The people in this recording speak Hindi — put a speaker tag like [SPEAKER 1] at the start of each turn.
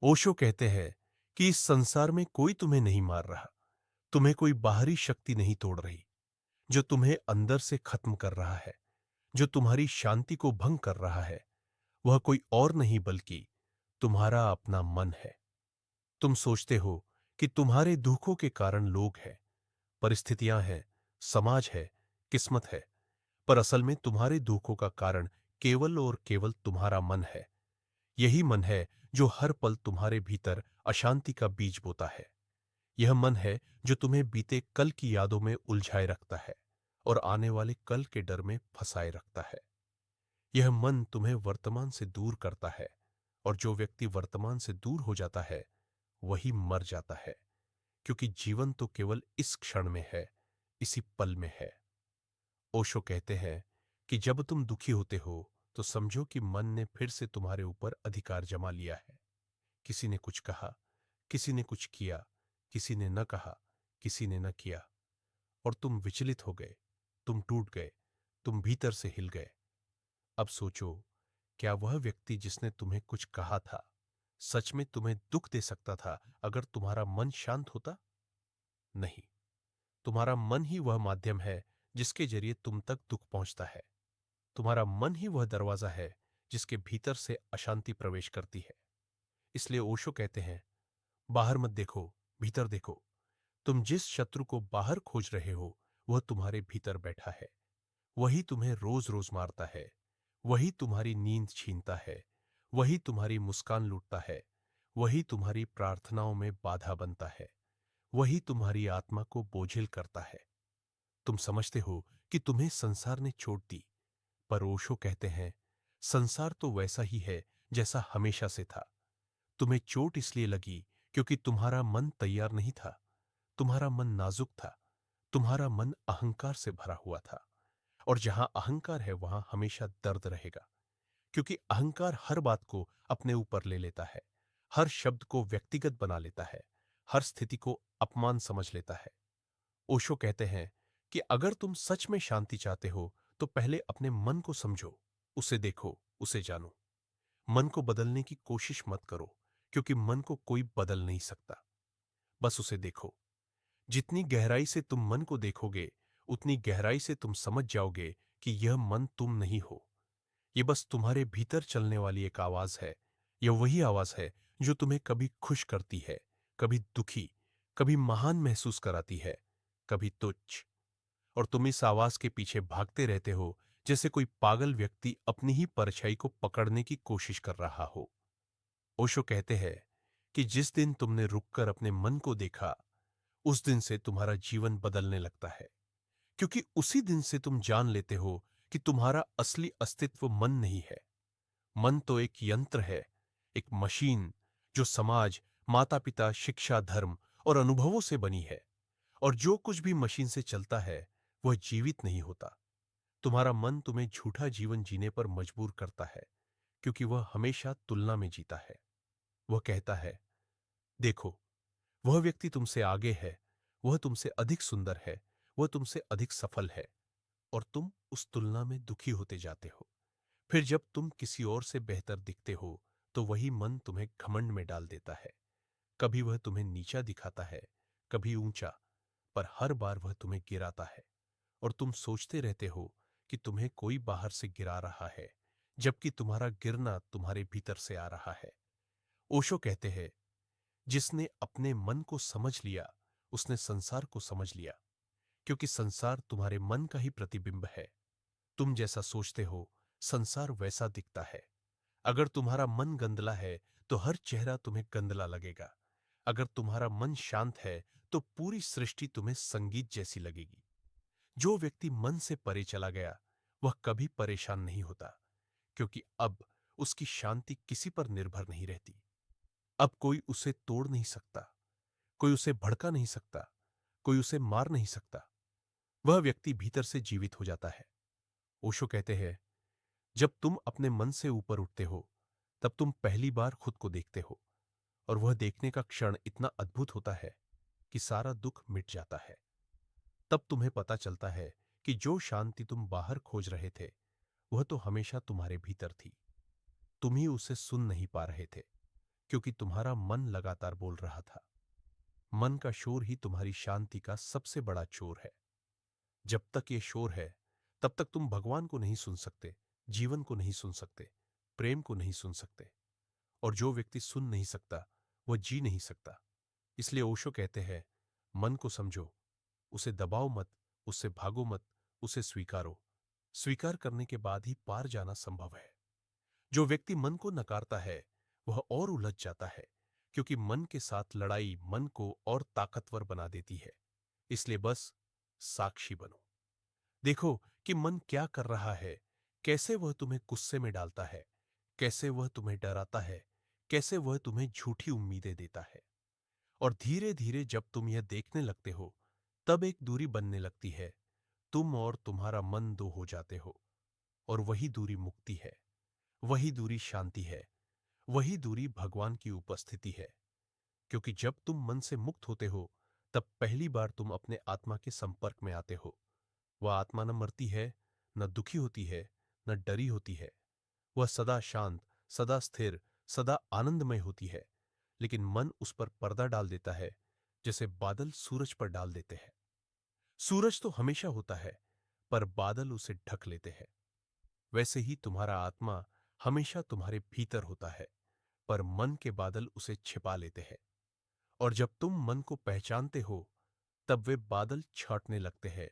[SPEAKER 1] ओशो कहते हैं कि इस संसार में कोई तुम्हें नहीं मार रहा, तुम्हें कोई बाहरी शक्ति नहीं तोड़ रही। जो तुम्हें अंदर से खत्म कर रहा है, जो तुम्हारी शांति को भंग कर रहा है, वह कोई और नहीं बल्कि तुम्हारा अपना मन है। तुम सोचते हो कि तुम्हारे दुखों के कारण लोग हैं, परिस्थितियां हैं, समाज है, किस्मत है, पर असल में तुम्हारे दुखों का कारण केवल और केवल तुम्हारा मन है। यही मन है जो हर पल तुम्हारे भीतर अशांति का बीज बोता है। यह मन है जो तुम्हें बीते कल की यादों में उलझाए रखता है और आने वाले कल के डर में फंसाए रखता है। यह मन तुम्हें वर्तमान से दूर करता है, और जो व्यक्ति वर्तमान से दूर हो जाता है वही मर जाता है, क्योंकि जीवन तो केवल इस क्षण में है, इसी पल में है। ओशो कहते हैं कि जब तुम दुखी होते हो तो समझो कि मन ने फिर से तुम्हारे ऊपर अधिकार जमा लिया है। किसी ने कुछ कहा, किसी ने कुछ किया, किसी ने न कहा, किसी ने न किया, और तुम विचलित हो गए, तुम टूट गए, तुम भीतर से हिल गए। अब सोचो, क्या वह व्यक्ति जिसने तुम्हें कुछ कहा था सच में तुम्हें दुख दे सकता था अगर तुम्हारा मन शांत होता? नहीं। तुम्हारा मन ही वह माध्यम है जिसके जरिए तुम तक दुख पहुंचता है। तुम्हारा मन ही वह दरवाजा है जिसके भीतर से अशांति प्रवेश करती है। इसलिए ओशो कहते हैं, बाहर मत देखो, भीतर देखो। तुम जिस शत्रु को बाहर खोज रहे हो वह तुम्हारे भीतर बैठा है। वही तुम्हें रोज रोज मारता है, वही तुम्हारी नींद छीनता है, वही तुम्हारी मुस्कान लूटता है, वही तुम्हारी प्रार्थनाओं में बाधा बनता है, वही तुम्हारी आत्मा को बोझिल करता है। तुम समझते हो कि तुम्हें संसार ने चोट दी, पर ओशो कहते हैं, संसार तो वैसा ही है जैसा हमेशा से था। तुम्हें चोट इसलिए लगी क्योंकि तुम्हारा मन तैयार नहीं था, तुम्हारा मन नाजुक था, तुम्हारा मन अहंकार से भरा हुआ था। और जहां अहंकार है वहां हमेशा दर्द रहेगा, क्योंकि अहंकार हर बात को अपने ऊपर ले लेता है, हर शब्द को व्यक्तिगत बना लेता है, हर स्थिति को अपमान समझ लेता है। ओशो कहते हैं कि अगर तुम सच में शांति चाहते हो तो पहले अपने मन को समझो, उसे देखो, उसे जानो। मन को बदलने की कोशिश मत करो, क्योंकि मन को कोई बदल नहीं सकता। बस उसे देखो। जितनी गहराई से तुम मन को देखोगे, उतनी गहराई से तुम समझ जाओगे कि यह मन तुम नहीं हो। ये बस तुम्हारे भीतर चलने वाली एक आवाज है। यह वही आवाज है जो तुम्हें कभी खुश करती है, कभी दुखी, कभी महान महसूस कराती है, कभी तुच्छ। और तुम इस आवाज के पीछे भागते रहते हो जैसे कोई पागल व्यक्ति अपनी ही परछाई को पकड़ने की कोशिश कर रहा हो। ओशो कहते हैं कि जिस दिन तुमने रुककर अपने मन को देखा, उस दिन से तुम्हारा जीवन बदलने लगता है, क्योंकि उसी दिन से तुम जान लेते हो कि तुम्हारा असली अस्तित्व मन नहीं है। मन तो एक यंत्र है, एक मशीन, जो समाज, माता पिता, शिक्षा, धर्म और अनुभवों से बनी है। और जो कुछ भी मशीन से चलता है वह जीवित नहीं होता। तुम्हारा मन तुम्हें झूठा जीवन जीने पर मजबूर करता है, क्योंकि वह हमेशा तुलना में जीता है। वह कहता है, देखो, वह व्यक्ति तुमसे आगे है, वह तुमसे अधिक सुंदर है, वह तुमसे अधिक सफल है, और तुम उस तुलना में दुखी होते जाते हो। फिर जब तुम किसी और से बेहतर दिखते हो तो वही मन तुम्हें घमंड में डाल देता है। कभी वह तुम्हें नीचा दिखाता है, कभी ऊंचा, पर हर बार वह तुम्हें गिराता है। और तुम सोचते रहते हो कि तुम्हें कोई बाहर से गिरा रहा है, जबकि तुम्हारा गिरना तुम्हारे भीतर से आ रहा है। ओशो कहते हैं, जिसने अपने मन को समझ लिया उसने संसार को समझ लिया, क्योंकि संसार तुम्हारे मन का ही प्रतिबिंब है। तुम जैसा सोचते हो संसार वैसा दिखता है। अगर तुम्हारा मन गंदला है तो हर चेहरा तुम्हें गंदला लगेगा। अगर तुम्हारा मन शांत है तो पूरी सृष्टि तुम्हें संगीत जैसी लगेगी। जो व्यक्ति मन से परे चला गया वह कभी परेशान नहीं होता, क्योंकि अब उसकी शांति किसी पर निर्भर नहीं रहती। अब कोई उसे तोड़ नहीं सकता, कोई उसे भड़का नहीं सकता, कोई उसे मार नहीं सकता। वह व्यक्ति भीतर से जीवित हो जाता है। ओशो कहते हैं, जब तुम अपने मन से ऊपर उठते हो तब तुम पहली बार खुद को देखते हो, और वह देखने का क्षण इतना अद्भुत होता है कि सारा दुख मिट जाता है। तब तुम्हें पता चलता है कि जो शांति तुम बाहर खोज रहे थे वह तो हमेशा तुम्हारे भीतर थी। तुम ही उसे सुन नहीं पा रहे थे। क्योंकि तुम्हारा मन लगातार बोल रहा था। मन का शोर ही तुम्हारी शांति का सबसे बड़ा चोर है। जब तक ये शोर है, तब तक तुम भगवान को नहीं सुन सकते, जीवन को नहीं सुन सकते, प्रेम को नहीं सुन सकते। और जो व्यक्ति सुन नहीं सकता, वह जी नहीं सकता। इसलिए ओशो कहते हैं, मन को समझो, उसे दबाओ मत, उससे भागो मत, उसे स्वीकारो। स्वीकार करने के बाद ही पार जाना संभव है। जो व्यक्ति मन को नकारता है, वह और उलझ जाता है, क्योंकि मन के साथ लड़ाई मन को और ताकतवर बना देती है। इसलिए बस साक्षी बनो। देखो कि मन क्या कर रहा है, कैसे वह तुम्हें गुस्से में डालता है, कैसे वह तुम्हें डराता है, कैसे वह तुम्हें झूठी उम्मीदें देता है। और धीरे धीरे जब तुम यह देखने लगते हो, तब एक दूरी बनने लगती है। तुम और तुम्हारा मन दो हो जाते हो। और वही दूरी मुक्ति है, वही दूरी शांति है, वही दूरी भगवान की उपस्थिति है। क्योंकि जब तुम मन से मुक्त होते हो, तब पहली बार तुम अपने आत्मा के संपर्क में आते हो। वह आत्मा न मरती है, न दुखी होती है, न डरी होती है। वह सदा शांत, सदा स्थिर, सदा आनंदमय होती है। लेकिन मन उस पर पर्दा डाल देता है, जैसे बादल सूरज पर डाल देते हैं। सूरज तो हमेशा होता है, पर बादल उसे ढक लेते हैं। वैसे ही तुम्हारा आत्मा हमेशा तुम्हारे भीतर होता है, पर मन के बादल उसे छिपा लेते हैं। और जब तुम मन को पहचानते हो, तब वे बादल छाटने लगते हैं